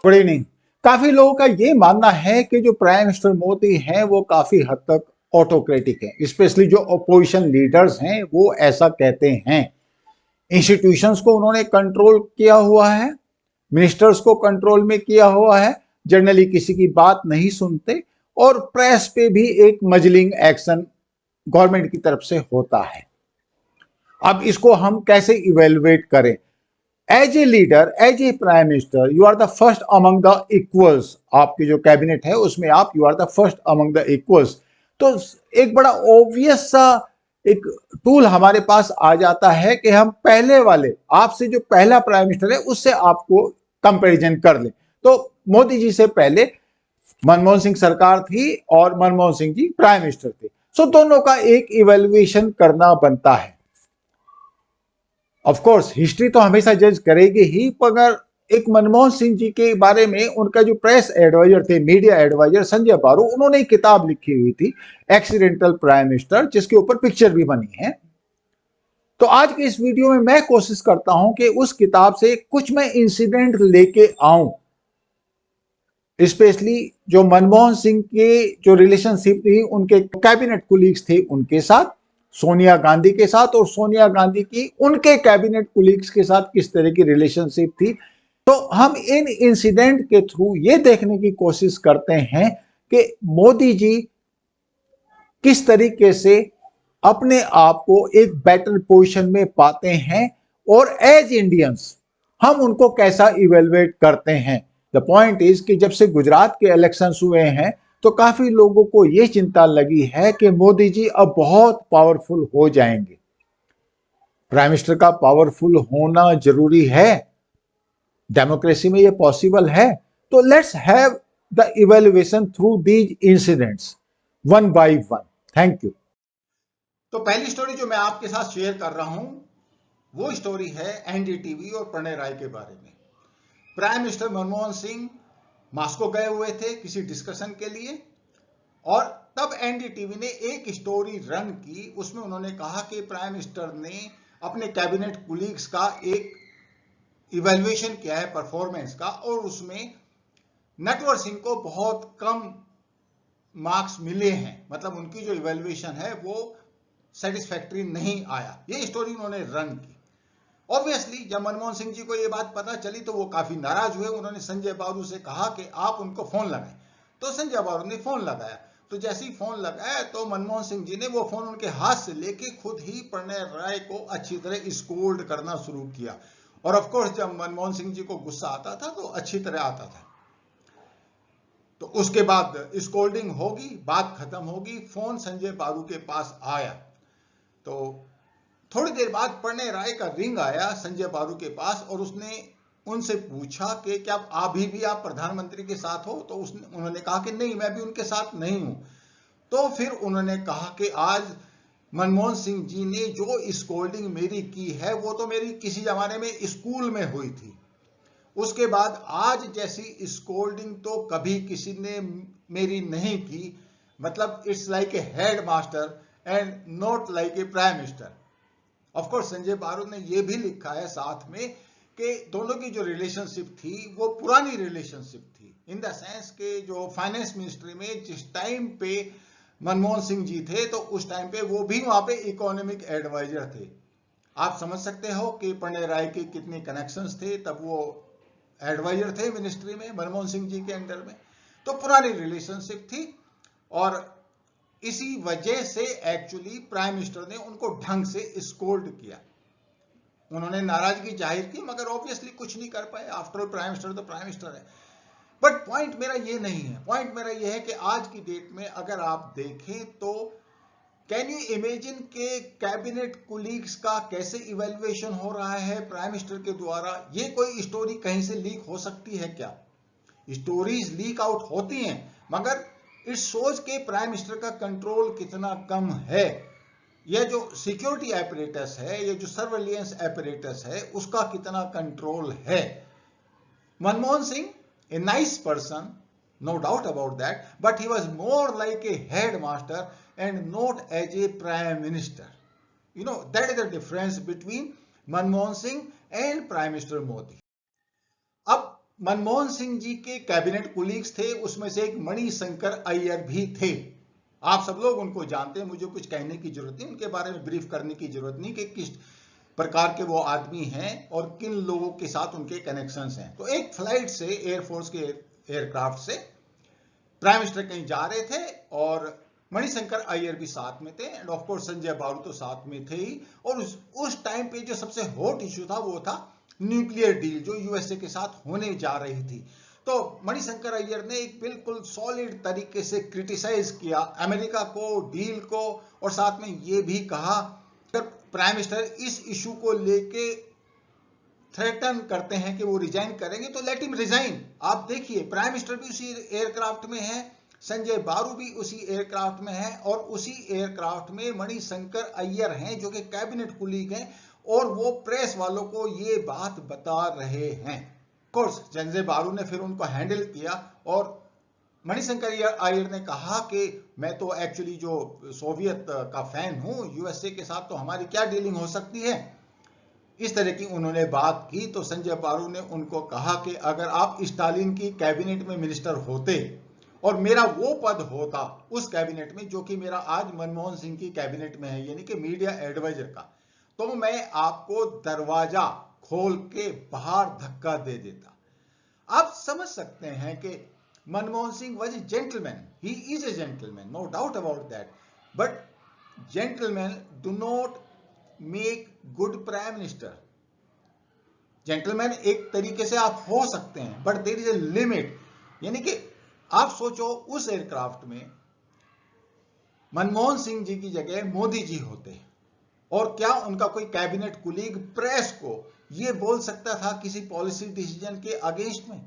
Good evening. काफी लोगों का ये मानना है कि जो प्राइम मिनिस्टर मोदी हैं वो काफी हद तक ऑटोक्रेटिक हैं, स्पेशली जो अपोजिशन लीडर्स हैं वो ऐसा कहते हैं। इंस्टीट्यूशंस को उन्होंने कंट्रोल किया हुआ है, मिनिस्टर्स को कंट्रोल में किया हुआ है, जनरली किसी की बात नहीं सुनते और प्रेस पे भी एक मजलिंग एक्शन गवर्नमेंट की तरफ से होता है। अब इसको हम कैसे इवेलुएट करें? As a leader, as a prime minister, you are the first among the equals. आपकी जो कैबिनेट है उसमें आप you are the first among the equals. तो एक बड़ा ऑब्वियस सा एक टूल हमारे पास आ जाता है कि हम पहले वाले आपसे जो पहला प्राइम मिनिस्टर है उससे आपको कंपैरिजन कर लें। तो मोदी जी से पहले मनमोहन सिंह सरकार थी और मनमोहन सिंह जी प्राइम मिनिस्टर थे। सो दोनों का एक इवेल्युएशन करना बनता है। ऑफ कोर्स हिस्ट्री तो हमेशा जज करेगी ही, मगर एक मनमोहन सिंह जी के बारे में उनका जो प्रेस एडवाइजर थे, मीडिया एडवाइजर संजय बारू, उन्होंने एक किताब लिखी हुई थी एक्सीडेंटल प्राइम मिनिस्टर, जिसके ऊपर पिक्चर भी बनी है। तो आज के इस वीडियो में मैं कोशिश करता हूं कि उस किताब से कुछ मैं इंसिडेंट लेके आऊं, स्पेशली जो मनमोहन सिंह के जो रिलेशनशिप थी उनके कैबिनेट कुलीग्स थे उनके साथ, सोनिया गांधी के साथ, और सोनिया गांधी की उनके कैबिनेट कुलीग्स के साथ किस तरह की रिलेशनशिप थी। तो हम इन इंसिडेंट के थ्रू ये देखने की कोशिश करते हैं कि मोदी जी किस तरीके से अपने आप को एक बेटर पोजीशन में पाते हैं और एज इंडियंस हम उनको कैसा इवेलुएट करते हैं। द पॉइंट इज कि जब से गुजरात के इलेक्शंस हुए हैं तो काफी लोगों को यह चिंता लगी है कि मोदी जी अब बहुत पावरफुल हो जाएंगे। प्राइम मिनिस्टर का पावरफुल होना जरूरी है, डेमोक्रेसी में यह पॉसिबल है। तो let's have the evaluation through these incidents one by one. Thank you. तो पहली स्टोरी जो मैं आपके साथ शेयर कर रहा हूं वो स्टोरी है एनडीटीवी और प्रणय राय के बारे में। Prime minister Manmohan Singh Moscow गए हुए थे किसी डिस्कशन के लिए, और तब एनडीटीवी ने एक स्टोरी रन की। उसमें उन्होंने कहा कि प्राइम मिनिस्टर ने अपने कैबिनेट कुलीग्स का एक इवैल्यूएशन किया है परफॉर्मेंस का, और उसमें नटवर सिंह को बहुत कम मार्क्स मिले हैं, मतलब उनकी जो इवैल्यूएशन है वो सेटिस्फैक्टरी नहीं आया। ये स्टोरी उन्होंने रन की। ऑब्वियसली जब मनमोहन सिंह जी को ये बात पता चली तो वो काफी नाराज हुए। उन्होंने संजय बारू से कहा कि आप उनको फोन लगाएं। तो संजय बारू ने फोन लगाया। तो जैसे ही फोन लगाया तो मनमोहन सिंह जी ने वो फोन उनके हाथ से लेके खुद ही प्रणय राय को अच्छी तरह स्कोल्ड करना शुरू किया। और ऑफ कोर्स जब मनमोहन सिंह जी को गुस्सा आता था तो अच्छी तरह आता था। तो उसके बाद स्कोल्डिंग होगी, बात खत्म होगी, फोन संजय बारू के पास आया। तो थोड़ी देर बाद प्रणय राय का रिंग आया संजय बारू के पास, और उसने उनसे पूछा कि क्या अभी भी आप प्रधानमंत्री के साथ हो? तो उन्होंने कहा कि नहीं, मैं भी उनके साथ नहीं हूं। तो फिर उन्होंने कहा कि आज मनमोहन सिंह जी ने जो स्कोल्डिंग मेरी की है वो तो मेरी किसी जमाने में स्कूल में हुई थी। उसके बाद आज जैसी स्कोल्डिंग तो कभी किसी ने मेरी नहीं की। मतलब it's like a head master and not like a prime minister. Of course Sanjay Baru ने यह भी लिखा है साथ में कि दोनों की जो रिलेशनशिप थी वो पुरानी रिलेशनशिप थी, इन द सेंस के जो फाइनेंस मिनिस्ट्री में जिस टाइम पे मनमोहन सिंह जी थे तो उस टाइम पे वो भी वहां पे इकोनॉमिक एडवाइजर थे। आप समझ सकते हो कि प्रणय राय के कितने कनेक्शंस थे, तब वो एडवाइजर थे मिनिस्ट्री में मनमोहन सिंह जी के अंडर में। तो पुरानी रिलेशनशिप थी और इसी वजह से एक्चुअली प्राइम मिनिस्टर ने उनको ढंग से स्कोल्ड किया। उन्होंने नाराजगी जाहिर की मगर ऑब्वियसली कुछ नहीं कर पाए। आफ्टर ऑल प्राइम मिनिस्टर तो प्राइम मिनिस्टर है। बट पॉइंट मेरा ये नहीं है। पॉइंट मेरा ये है कि आज की डेट में अगर आप देखें तो कैन यू इमेजिन के कैबिनेट कुलीग्स का कैसे इवेल्युएशन हो रहा है प्राइम मिनिस्टर के द्वारा? ये कोई स्टोरी कहीं से लीक हो सकती है क्या? स्टोरीज लीक आउट होती हैं मगर इट शोज के प्राइम मिनिस्टर का कंट्रोल कितना कम है। यह जो सिक्योरिटी एपरेटस है, यह जो सर्वेलियंस एपरेटस है, उसका कितना कंट्रोल है। Manmohan Singh a nice person, no doubt about that, but he was more like a headmaster and not as a prime minister. You know, that is the difference between Manmohan Singh and Prime Minister Modi. अब मनमोहन सिंह जी के cabinet colleagues थे, उसमें से एक मणिशंकर अय्यर भी थे। आप सब लोग उनको जानते हैं, मुझे कुछ कहने की जरूरत नहीं, उनके बारे में ब्रीफ करने की जरूरत नहीं कि किस प्रकार के वो आदमी हैं और किन लोगों के साथ उनके कनेक्शंस हैं। तो एक फ्लाइट से, एयरफोर्स के एयरक्राफ्ट से प्राइम मिनिस्टर कहीं जा रहे थे और मणिशंकर अय्यर भी साथ में थे, एंड ऑफ कोर्स संजय बारू तो साथ में थे ही। और उस टाइम पे जो सबसे हॉट इशू था वो था न्यूक्लियर डील जो यूएसए के साथ होने जा रही थी। तो मणिशंकर अय्यर ने एक बिल्कुल सॉलिड तरीके से क्रिटिसाइज किया अमेरिका को, डील को, और साथ में ये भी कहा अगर प्राइम मिनिस्टर इस इशू को लेके थ्रेटन करते हैं कि वो रिजाइन करेंगे तो लेट हिम रिजाइन। आप देखिए प्राइम मिनिस्टर भी उसी एयरक्राफ्ट में है, संजय बारू भी उसी एयरक्राफ्ट में है, और उसी एयरक्राफ्ट में मणिशंकर अय्यर हैं जो कि कैबिनेट कुलीग हैं, और वो प्रेस वालों को ये बात बता रहे हैं। ऑफ कोर्स संजय बारू ने फिर उनको हैंडल किया और मणिशंकर अय्यर ने कहा कि मैं तो एक्चुअली जो सोवियत का फैन हूं, यूएसए के साथ तो हमारी क्या डीलिंग हो सकती है, इस तरह की उन्होंने बात की। तो संजय बारू ने उनको कहा कि अगर आप स्टालिन की कैबिनेट में मिनिस्टर होते और मेरा वो पद होता उस कैबिनेट में जो कि मेरा आज मनमोहन सिंह की कैबिनेट में है, यानी कि मीडिया एडवाइजर का, तो मैं आपको दरवाजा खोल के बाहर धक्का दे देता। आप समझ सकते हैं कि Manmohan Singh was a gentleman, he is a gentleman, no doubt about that, but gentleman do not make good prime minister. Gentleman एक तरीके से आप हो सकते हैं, but there is a limit. यानी कि आप सोचो उस एयरक्राफ्ट में मनमोहन सिंह जी की जगह मोदी जी होते, और क्या उनका कोई कैबिनेट कुलीग प्रेस को यह बोल सकता था किसी पॉलिसी डिसीजन के अगेंस्ट में?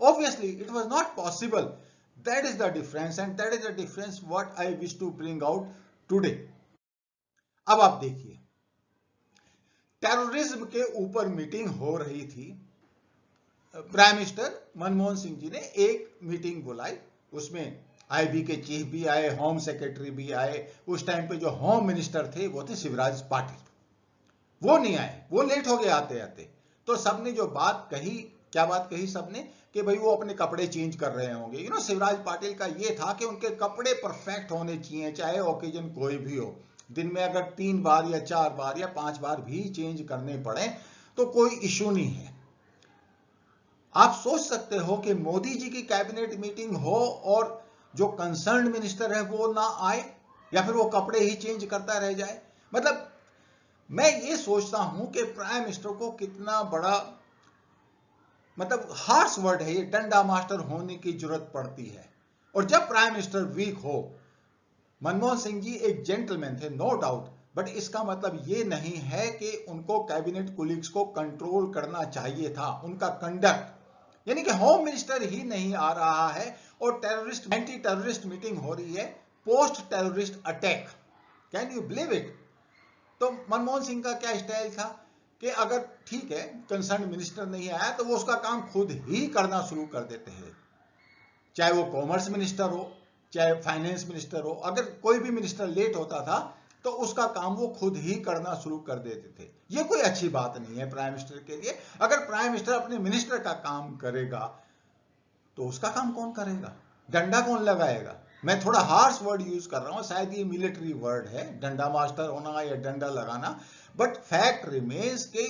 Obviously it was not possible. That is the difference, and that is the difference what I wish to bring out today. अब आप देखिए, टेररिज्म के ऊपर मीटिंग हो रही थी, प्राइम मिनिस्टर मनमोहन सिंह जी ने एक मीटिंग बुलाई, उसमें आईबी के चीफ भी आए, होम सेक्रेटरी भी आए। उस टाइम पे जो होम मिनिस्टर थे वो थे शिवराज पाटिल, वो नहीं आए, वो लेट हो गए आते आते। तो सबने जो बात कही, क्या बात कही सबने, कि भाई वो अपने कपड़े चेंज कर रहे होंगे। शिवराज पाटिल का ये था कि उनके कपड़े परफेक्ट होने चाहिए, चाहे ओकेजन कोई भी हो। दिन में अगर 3 बार या 4 बार या 5 बार भी चेंज करने पड़े तो कोई इशू नहीं है। आप सोच सकते हो कि मोदी जी की कैबिनेट मीटिंग हो और जो कंसर्न मिनिस्टर है वो ना आए, या फिर वो कपड़े ही चेंज करता रह जाए। मतलब मैं ये सोचता हूं कि प्राइम मिनिस्टर को कितना बड़ा, मतलब हार्श वर्ड है ये, डंडा मास्टर होने की जरूरत पड़ती है। और जब प्राइम मिनिस्टर वीक हो, मनमोहन सिंह जी एक जेंटलमैन थे नो डाउट, बट इसका मतलब ये नहीं है कि उनको कैबिनेट कुलीग्स को कंट्रोल करना चाहिए था। उनका कंडक्ट, यानी कि होम मिनिस्टर ही नहीं आ रहा है और टेररिस्ट, एंटी टेररिस्ट मीटिंग हो रही है post terrorist attack. Can you believe it? तो मनमोहन सिंह का क्या स्टाइल था कि अगर ठीक है कंसर्न मिनिस्टर नहीं आया तो वो उसका काम खुद ही करना शुरू कर देते हैं, चाहे वो कॉमर्स मिनिस्टर हो, चाहे फाइनेंस मिनिस्टर हो। अगर कोई भी मिनिस्टर लेट होता था तो उसका काम वो खुद ही करना शुरू कर देते थे। ये कोई अच्छी बात नहीं है प्राइम मिनिस्टर के लिए। अगर प्राइम मिनिस्टर अपने मिनिस्टर का काम करेगा तो उसका काम कौन करेगा? डंडा कौन लगाएगा? मैं थोड़ा हार्श वर्ड यूज कर रहा हूं, शायद ये मिलिट्री वर्ड है, डंडा मास्टर होना या डंडा लगाना, बट फैक्ट रिमेन्स के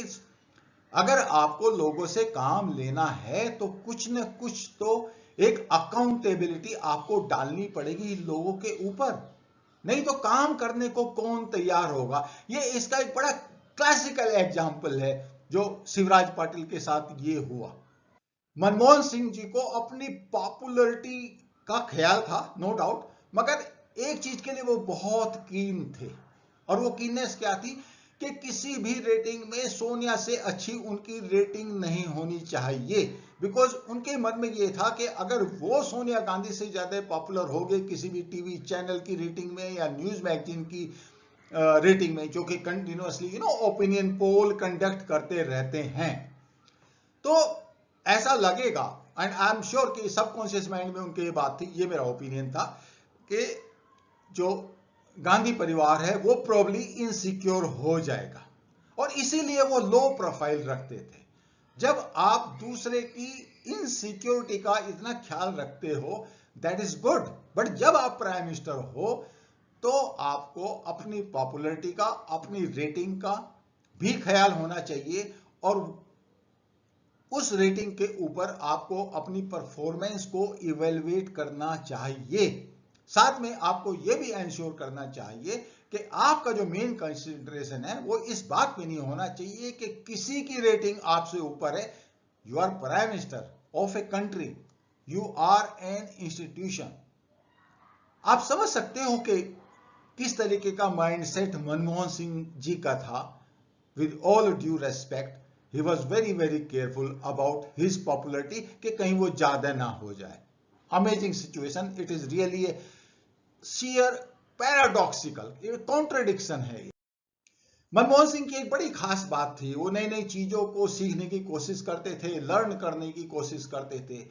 अगर आपको लोगों से काम लेना है तो कुछ न कुछ तो एक अकाउंटेबिलिटी आपको डालनी पड़ेगी लोगों के ऊपर, नहीं तो काम करने को कौन तैयार होगा। ये इसका एक बड़ा क्लासिकल एग्जाम्पल है जो शिवराज पाटिल के साथ ये हुआ। मनमोहन सिंह जी को अपनी पॉपुलैरिटी का ख्याल था नो डाउट, मगर एक चीज के लिए वो बहुत कीन थे, और वो कीननेस क्या थी कि किसी भी रेटिंग में सोनिया से अच्छी उनकी रेटिंग नहीं होनी चाहिए। बिकॉज उनके मन में ये था कि अगर वो सोनिया गांधी से ज्यादा पॉपुलर हो गए किसी भी टीवी चैनल की रेटिंग में या न्यूज मैगजीन की रेटिंग में, जो कि कंटिन्यूअसली ओपिनियन पोल कंडक्ट करते रहते हैं, तो ऐसा लगेगा, एंड आई एम श्योर कि सबकॉन्शियस माइंड में उनके ये बात थी, ये मेरा ओपिनियन था कि जो गांधी परिवार है वो प्रॉब्ली इनसिक्योर हो जाएगा, और इसीलिए वो लो प्रोफाइल रखते थे। जब आप दूसरे की इनसिक्योरिटी का इतना ख्याल रखते हो, दैट इज गुड। बट जब आप प्राइम मिनिस्टर हो तो आपको अपनी पॉपुलैरिटी का, अपनी रेटिंग का भी ख्याल होना चाहिए, और उस रेटिंग के ऊपर आपको अपनी परफॉर्मेंस को इवेलुएट करना चाहिए। साथ में आपको यह भी इंश्योर करना चाहिए कि आपका जो मेन कंसिडरेशन है वो इस बात पे नहीं होना चाहिए कि किसी की रेटिंग आपसे ऊपर है। You are prime minister of a country, you are an institution. आप समझ सकते हो कि किस तरीके का माइंडसेट मनमोहन सिंह जी का था। With all due respect, he was very very careful about his popularity कि कहीं वो ज्यादा ना हो जाए। Amazing situation, it is really a sheer paradoxical, contradiction है। मनमोहन सिंह की एक बड़ी खास बात थी, वो नई नई चीजों को सीखने की कोशिश करते थे, लर्न करने की कोशिश करते थे।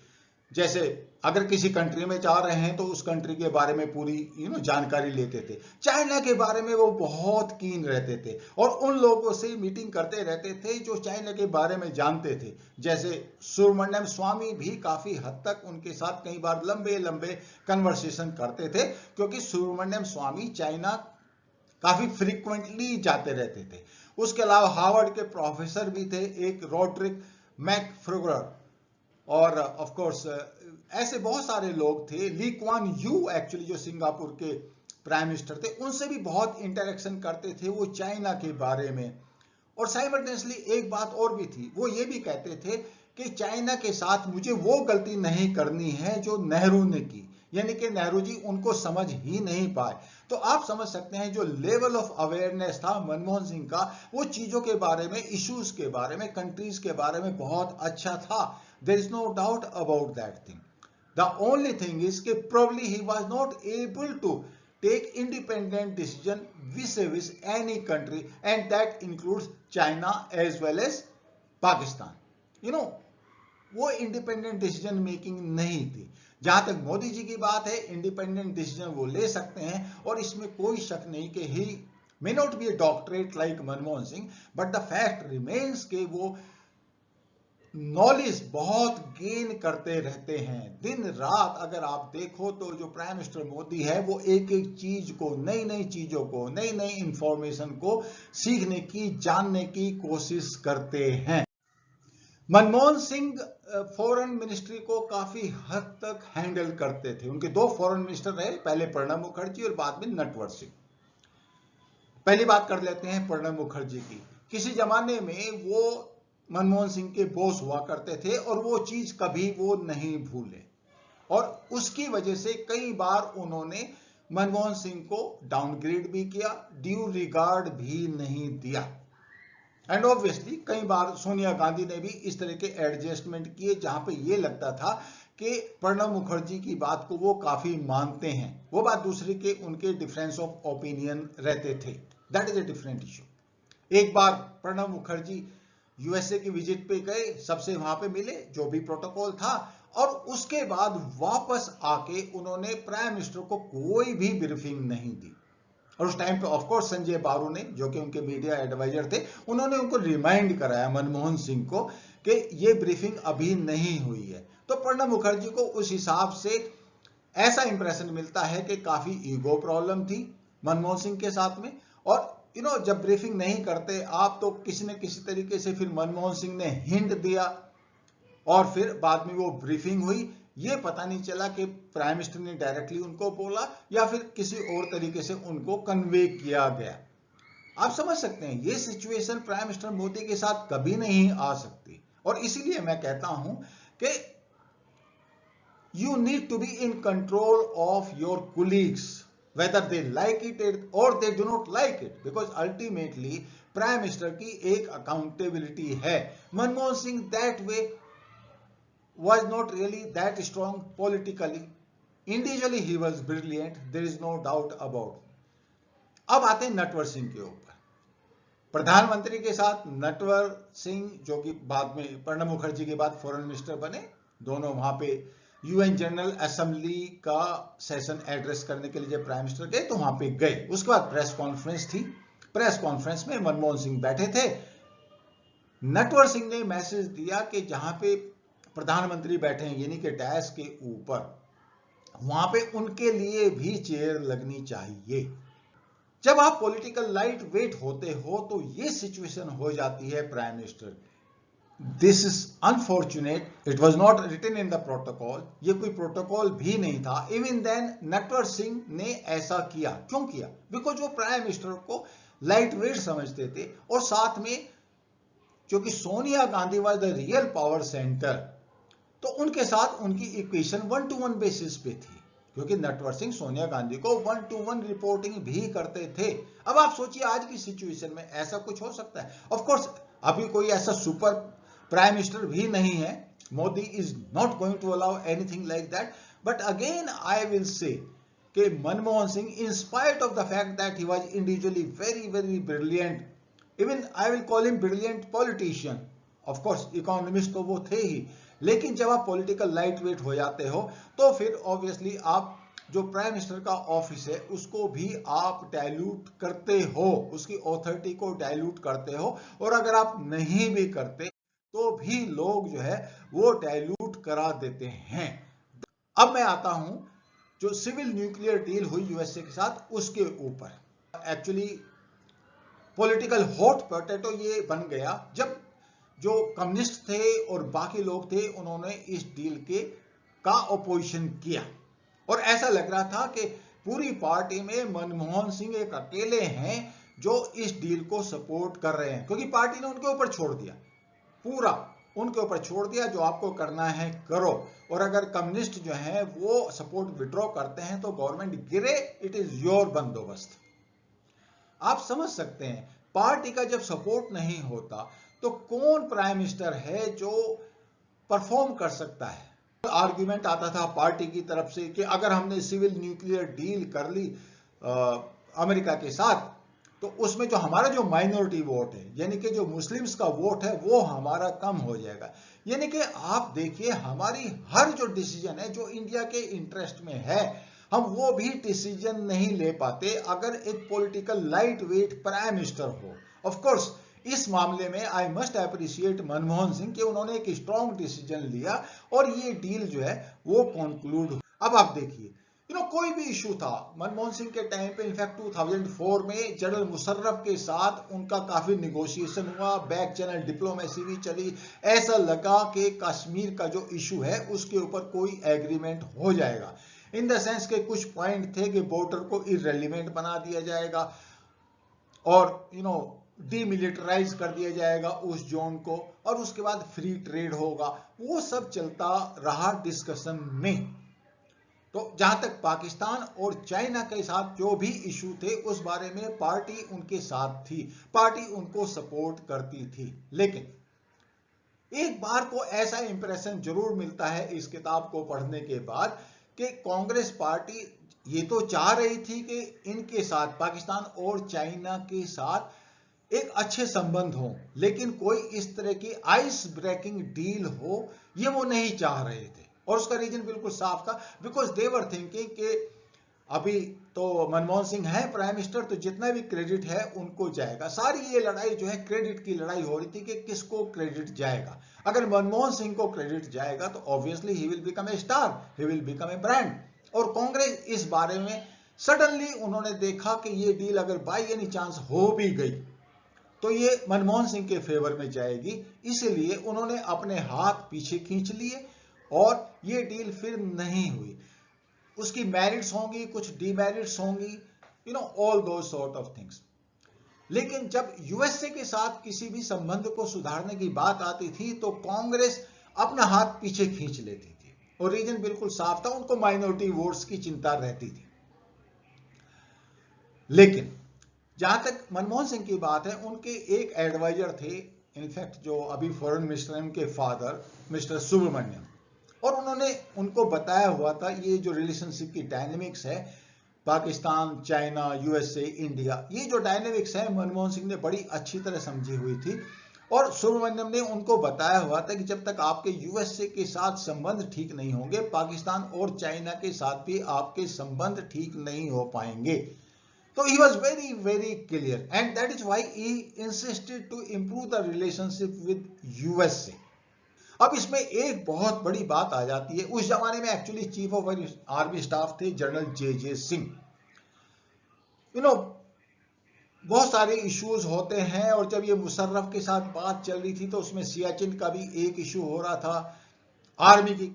जैसे अगर किसी कंट्री में जा रहे हैं तो उस कंट्री के बारे में पूरी जानकारी लेते थे। चाइना के बारे में वो बहुत कीन रहते थे और उन लोगों से मीटिंग करते रहते थे जो चाइना के बारे में जानते थे। जैसे सुब्रमण्यम स्वामी भी काफी हद तक उनके साथ कई बार लंबे लंबे कन्वर्सेशन करते थे, क्योंकि सुब्रमण्यम स्वामी चाइना काफी फ्रीक्वेंटली जाते रहते थे। उसके अलावा हार्वर्ड के प्रोफेसर भी थे, एक रॉड्रिक मैकफ्रूगर, और ऑफ कोर्स ऐसे बहुत सारे लोग थे। ली क्वान यू एक्चुअली जो सिंगापुर के प्राइम मिनिस्टर थे, उनसे भी बहुत इंटरेक्शन करते थे वो चाइना के बारे में। और साइमल्टेनियसली एक बात और भी थी, वो ये भी कहते थे कि चाइना के साथ मुझे वो गलती नहीं करनी है जो नेहरू ने की, यानी कि नेहरू जी उनको समझ ही नहीं पाए। तो आप समझ सकते हैं जो लेवल ऑफ अवेयरनेस था मनमोहन सिंह का, वो चीजों के बारे में, इश्यूज के बारे में, कंट्रीज के बारे में बहुत अच्छा था। There is no doubt about that thing. The only thing is that probably he was not able to take independent decision vis-a-vis any country, and that includes China as well as Pakistan. You know, वो independent decision making नहीं थी। जहां तक मोदी जी की बात है, independent decision वो ले सकते हैं और इसमें कोई शक नहीं कि he may not be a doctorate like Manmohan Singh, but the fact remains के वो नॉलेज बहुत गेन करते रहते हैं दिन रात। अगर आप देखो तो जो प्राइम मिनिस्टर मोदी है वो एक एक चीज को, नई नई चीजों को, नई नई इंफॉर्मेशन को सीखने की, जानने की कोशिश करते हैं। मनमोहन सिंह फॉरेन मिनिस्ट्री को काफी हद तक हैंडल करते थे। उनके दो फॉरेन मिनिस्टर रहे, पहले प्रणब मुखर्जी और बाद में नटवर सिंह। पहली बात कर लेते हैं प्रणब मुखर्जी की। किसी जमाने में वो मनमोहन सिंह के बॉस हुआ करते थे और वो चीज कभी वो नहीं भूले, और उसकी वजह से कई बार उन्होंने मनमोहन सिंह को डाउनग्रेड भी किया, ड्यू रिगार्ड भी नहीं दिया। एंड ऑब्वियसली कई बार सोनिया गांधी ने भी इस तरह के एडजस्टमेंट किए जहां पे ये लगता था कि प्रणब मुखर्जी की बात को वो काफी मानते हैं। वो बात दूसरी के उनके डिफरेंस ऑफ ओपिनियन रहते थे, that is a different issue. एक बार प्रणब मुखर्जी यूएसए की विजिट पे गए, सबसे वहां पे मिले, जो भी प्रोटोकॉल था, और उसके बाद वापस आके उन्होंने प्राइम मिनिस्टर को कोई भी ब्रीफिंग नहीं दी। और उस टाइम पे ऑफ कोर्स संजय बारू ने, जो कि उनके मीडिया एडवाइजर थे, उन्होंने उनको रिमाइंड कराया मनमोहन सिंह को कि ये ब्रीफिंग अभी नहीं हुई है। तो प्रणब मुखर्जी को उस हिसाब से ऐसा इंप्रेशन मिलता है कि काफी ईगो प्रॉब्लम थी मनमोहन सिंह के साथ में। और जब ब्रीफिंग नहीं करते आप तो किसी न किसी तरीके से फिर मनमोहन सिंह ने हिंट दिया और फिर बाद में वो ब्रीफिंग हुई। ये पता नहीं चला कि प्राइम मिनिस्टर ने डायरेक्टली उनको बोला या फिर किसी और तरीके से उनको कन्वे किया गया। आप समझ सकते हैं ये सिचुएशन प्राइम मिनिस्टर मोदी के साथ कभी नहीं आ सकती। और इसीलिए मैं कहता हूं कि you need to be in control of your colleagues, whether they like it or they do not like it, because ultimately prime minister की एक अकाउंटेबिलिटी है। Manmohan Singh that way was not really that strong politically. Individually he was brilliant, there is no doubt about. अब आते हैं नटवर सिंह के ऊपर। प्रधानमंत्री के साथ नटवर सिंह, जो कि बाद में प्रणब मुखर्जी के बाद फॉरेन मिनिस्टर बने, दोनों वहां पे यूएन जनरल असेंबली का सेशन एड्रेस करने के लिए जब प्राइम मिनिस्टर गए तो वहां पे गए। उसके बाद प्रेस कॉन्फ्रेंस थी, प्रेस कॉन्फ्रेंस में मनमोहन सिंह बैठे थे। नटवर सिंह ने मैसेज दिया कि जहां पे प्रधानमंत्री बैठे हैं यानी कि डैश के ऊपर, वहां पे उनके लिए भी चेयर लगनी चाहिए। जब आप पॉलिटिकल लाइट वेट होते हो तो ये सिचुएशन हो जाती है prime minister. This is unfortunate, it was not written in the protocol, ये कोई प्रोटोकॉल भी नहीं था। इवन देन नटवर सिंह ने ऐसा किया। क्यों किया? बिकॉज वो प्राइम मिनिस्टर को लाइट वेट समझते थे, और साथ में क्योंकि Sonia Gandhi was the real power centre, तो उनके साथ उनकी इक्वेशन 1-to-1 बेसिस पे थी, क्योंकि नटवर सिंह सोनिया गांधी को 1-to-1 रिपोर्टिंग भी करते थे। अब आप सोचिए आज की सिचुएशन में ऐसा कुछ हो सकता है? ऑफ कोर्स अभी कोई ऐसा सुपर प्राइम मिनिस्टर भी नहीं है, Modi is not going to allow anything like that, but again I will say कि Manmohan Singh, in spite of the fact that he was individually very very brilliant, even I will call him brilliant politician, of course economist तो वो थे ही, लेकिन जब आप political light weight हो जाते हो तो फिर ऑब्वियसली आप जो प्राइम मिनिस्टर का ऑफिस है उसको भी आप डाइल्यूट करते हो, उसकी ऑथोरिटी को डाइल्यूट करते हो, और अगर आप नहीं भी करते तो भी लोग जो है वो डाइल्यूट करा देते हैं। अब मैं आता हूं जो सिविल न्यूक्लियर डील हुई यूएसए के साथ उसके ऊपर। एक्चुअली पॉलिटिकल हॉट पोटैटो ये बन गया जब जो कम्युनिस्ट थे और बाकी लोग थे उन्होंने इस डील का अपोजिशन किया, और ऐसा लग रहा था कि पूरी पार्टी में मनमोहन सिंह एक अकेले हैं जो इस डील को सपोर्ट कर रहे हैं, क्योंकि पार्टी ने उनके ऊपर छोड़ दिया, पूरा उनके ऊपर छोड़ दिया, जो आपको करना है करो, और अगर कम्युनिस्ट जो हैं वो सपोर्ट विड्रॉ करते हैं तो गवर्नमेंट गिरे, इट इज योर बंदोबस्त। आप समझ सकते हैं पार्टी का जब सपोर्ट नहीं होता तो कौन प्राइम मिनिस्टर है जो परफॉर्म कर सकता है? आर्ग्यूमेंट आता था पार्टी की तरफ से कि अगर हमने सिविल न्यूक्लियर डील कर ली अमेरिका के साथ तो उसमें जो हमारा जो माइनॉरिटी वोट है यानी कि जो मुस्लिम्स का वोट है वो हमारा कम हो जाएगा। यानी कि आप देखिए हमारी हर जो डिसीजन है जो इंडिया के इंटरेस्ट में है हम वो भी डिसीजन नहीं ले पाते अगर एक political light weight prime minister हो। ऑफ कोर्स इस मामले में I must appreciate Manmohan Singh कि उन्होंने एक स्ट्रॉन्ग डिसीजन लिया और ये डील जो है वो कंक्लूड। अब आप देखिए कोई भी इशू था मनमोहन सिंह के टाइम पे, इनफैक्ट 2004 में जनरल मुशर्रफ के साथ उनका काफी निगोशिएशन हुआ, बैक चैनल डिप्लोमेसी भी चली, ऐसा लगा कि कश्मीर का जो इशू है उसके ऊपर कोई एग्रीमेंट हो जाएगा, इन द सेंस के कुछ पॉइंट थे कि बॉर्डर को इररिलेवेंट बना दिया जाएगा और डीमिलिटराइज कर दिया जाएगा उस जोन को, और उसके बाद फ्री ट्रेड होगा। वो सब चलता रहा डिस्कशन में। तो जहां तक पाकिस्तान और चाइना के साथ जो भी इशू थे उस बारे में पार्टी उनके साथ थी, पार्टी उनको सपोर्ट करती थी। लेकिन एक बार को ऐसा इंप्रेशन जरूर मिलता है इस किताब को पढ़ने के बाद कि कांग्रेस पार्टी ये तो चाह रही थी कि इनके साथ पाकिस्तान और चाइना के साथ एक अच्छे संबंध हो, लेकिन कोई इस तरह की आइस ब्रेकिंग डील हो ये वो नहीं चाह रहे थे। और उसका रीजन बिल्कुल साफ था, बिकॉज दे वर थिंकिंग कि अभी तो मनमोहन सिंह है प्राइम मिनिस्टर तो जितना भी क्रेडिट है उनको जाएगा। सारी ये लड़ाई जो है क्रेडिट की लड़ाई हो रही थी कि किसको क्रेडिट जाएगा। अगर मनमोहन सिंह को क्रेडिट जाएगा तो obviously he will become a star, he will become a brand. और कांग्रेस इस बारे में सडनली उन्होंने देखा कि ये डील अगर बाई एनी चांस हो भी गई तो ये मनमोहन सिंह के फेवर में जाएगी, इसलिए उन्होंने अपने हाथ पीछे खींच लिए और ये डील फिर नहीं हुई। उसकी मेरिट्स होंगी, कुछ डीमेरिट्स होंगी, ऑल दो सॉर्ट ऑफ थिंग्स। लेकिन जब यूएसए के साथ किसी भी संबंध को सुधारने की बात आती थी तो कांग्रेस अपना हाथ पीछे खींच लेती थी, और रीजन बिल्कुल साफ था, उनको माइनॉरिटी वोट्स की चिंता रहती थी। लेकिन जहां तक मनमोहन सिंह की बात है, उनके एक एडवाइजर थे, इनफैक्ट जो अभी फॉरेन मिनिस्टर उनके फादर मिस्टर सुब्रमण्यम, और उन्होंने उनको बताया हुआ था ये जो रिलेशनशिप की डायनेमिक्स है पाकिस्तान, चाइना, यूएसए, इंडिया, ये जो डायनेमिक्स है मनमोहन सिंह ने बड़ी अच्छी तरह समझी हुई थी। और सुब्रमण्यम ने उनको बताया हुआ था कि जब तक आपके यूएसए के साथ संबंध ठीक नहीं होंगे पाकिस्तान और चाइना के साथ भी आपके संबंध ठीक नहीं हो पाएंगे। So he was very, very clear, and that is why he insisted to improve the relationship with USA. अब इसमें एक बहुत बड़ी बात आ जाती है, उस जमाने में actually chief of army staff थे जनरल जे सिंह। बहुत सारे इश्यूज होते हैं, और जब ये मुशर्रफ के साथ बात चल रही थी तो उसमें सियाचिन का भी एक इशू हो रहा था। आर्मी की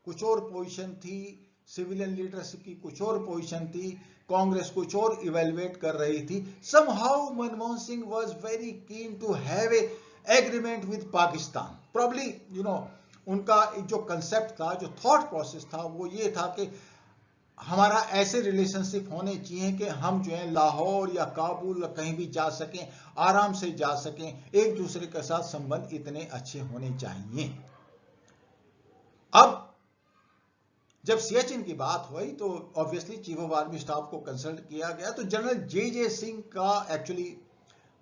कुछ और पोजीशन थी, सिविलियन लीडरशिप की कुछ और पोजीशन थी, कांग्रेस कुछ और इवेलुएट कर रही थी। Somehow Manmohan Singh was very keen to have a agreement with Pakistan. Probably उनका जो कंसेप्ट था, जो थॉट प्रोसेस था, वो ये था कि हमारा ऐसे रिलेशनशिप होने चाहिए कि हम जो है लाहौर या काबुल कहीं भी जा सकें, आराम से जा सकें, एक दूसरे के साथ संबंध इतने अच्छे होने चाहिए। अब जब सियाचिन की बात हुई तो obviously chief of army staff को कंसल्ट किया गया, तो जनरल जे सिंह का एक्चुअली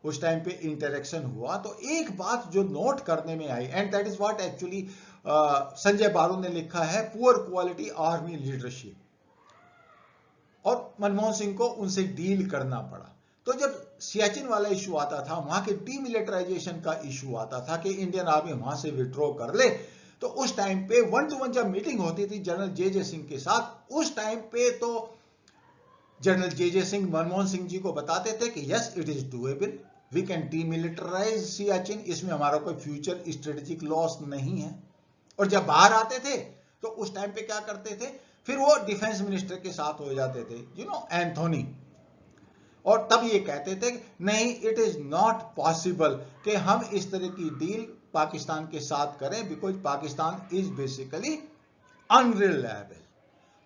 उस टाइम पे इंटरेक्शन हुआ। तो एक बात जो नोट करने में आई, and that is what actually Sanjaya Baru ने लिखा है, पुअर क्वालिटी आर्मी लीडरशिप, और मनमोहन सिंह को उनसे डील करना पड़ा। तो जब सियाचिन वाला इशू आता था, वहां के डीमिलिटराइजेशन का इशू आता था कि इंडियन आर्मी वहां से विड्रॉ कर ले, तो उस टाइम पे 1-to-1 जब मीटिंग होती थी जनरल जे सिंह के साथ, उस टाइम पे तो जनरल जे सिंह मनमोहन सिंह जी को बताते थे कि yes it is doable, we can demilitarise Siachen, इसमें हमारा कोई फ्यूचर स्ट्रेटेजिक लॉस नहीं है। और जब बाहर आते थे तो उस टाइम पे क्या करते थे, फिर वो डिफेंस मिनिस्टर के साथ हो जाते थे, एंथोनी, और तब ये कहते थे नहीं, इट इज नॉट पॉसिबल कि हम इस तरह की डील पाकिस्तान के साथ करें, because Pakistan is basically unreliable.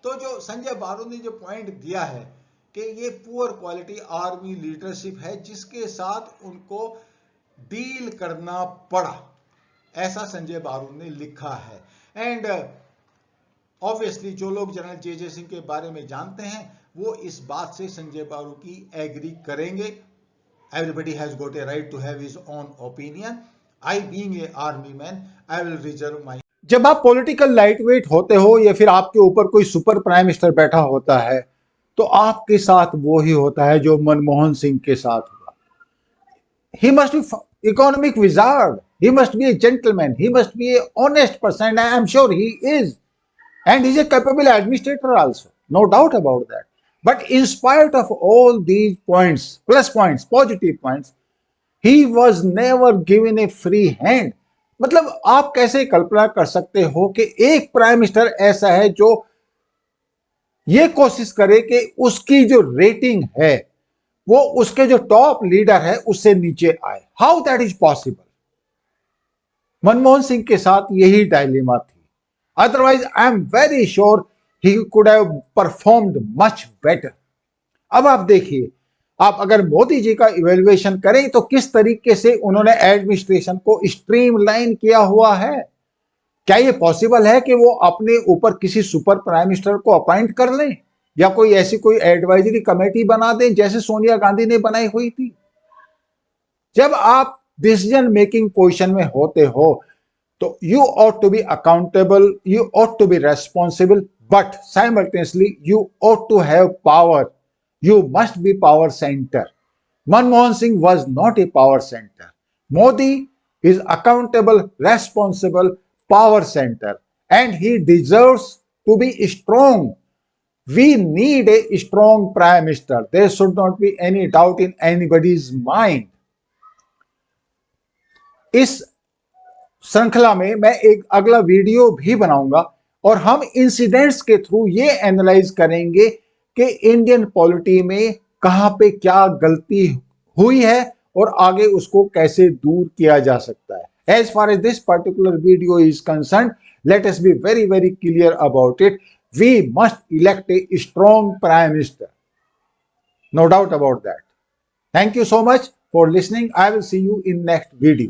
तो जो संजय बारू ने जो पॉइंट दिया है कि ये पुअर क्वालिटी आर्मी लीडरशिप है जिसके साथ उनको डील करना पड़ा, ऐसा संजय बारू ने लिखा है। एंड ऑब्वियसली जो लोग जनरल जे सिंह के बारे में जानते हैं वो इस बात से संजय बारू की एग्री करेंगे। Everybody has got a right to have his own opinion. I being a army man, I will reserve my. जब आप पॉलिटिकल लाइट वेट होते हो या फिर आपके ऊपर कोई सुपर प्राइम मिनिस्टर बैठा होता है, तो आपके साथ वो ही होता है जो मनमोहन सिंह के साथ हुआ। He must be economic wizard, he must be A gentleman, he must be A honest person, I am sure he is, and he's a capable administrator also, no doubt about that. But in spite of all these points, plus points, positive points, he was never given a free hand. मतलब आप कैसे कल्पना कर सकते हो कि एक prime minister ऐसा है जो ये कोशिश करे कि उसकी जो रेटिंग है वो उसके जो टॉप लीडर है उससे नीचे आए? How that is possible? Manmohan Singh के साथ यही डायलेमा थी। Otherwise, I am very sure he could have performed much better. अब आप देखिए, आप अगर मोदी जी का इवेल्युएशन करें तो किस तरीके से उन्होंने एडमिनिस्ट्रेशन को स्ट्रीमलाइन किया हुआ है। क्या यह पॉसिबल है कि वो अपने ऊपर किसी सुपर प्राइम मिनिस्टर को अपॉइंट कर लें या कोई ऐसी कोई एडवाइजरी कमेटी बना दें जैसे सोनिया गांधी ने बनाई हुई थी? जब आप डिसीजन मेकिंग पोजीशन में होते हो तो you ought to be accountable, you ought to be responsible, but simultaneously you ought to have power. You must be power center. Manmohan Singh was not a power center. Modi is accountable, responsible, power center, and he deserves to be strong. We need a strong prime minister. There should not be any doubt in anybody's mind. इस श्रृंखला में मैं एक अगला video भी बनाऊंगा और हम इंसिडेंट्स के थ्रू ये एनालाइज करेंगे कि इंडियन पॉलिटी में कहां पे क्या गलती हुई है और आगे उसको कैसे दूर किया जा सकता है। As far as this particular video is concern, let us be very very clear about it. We must elect a strong prime minister, no doubt about that. Thank you so much for listening. I will see you in next video.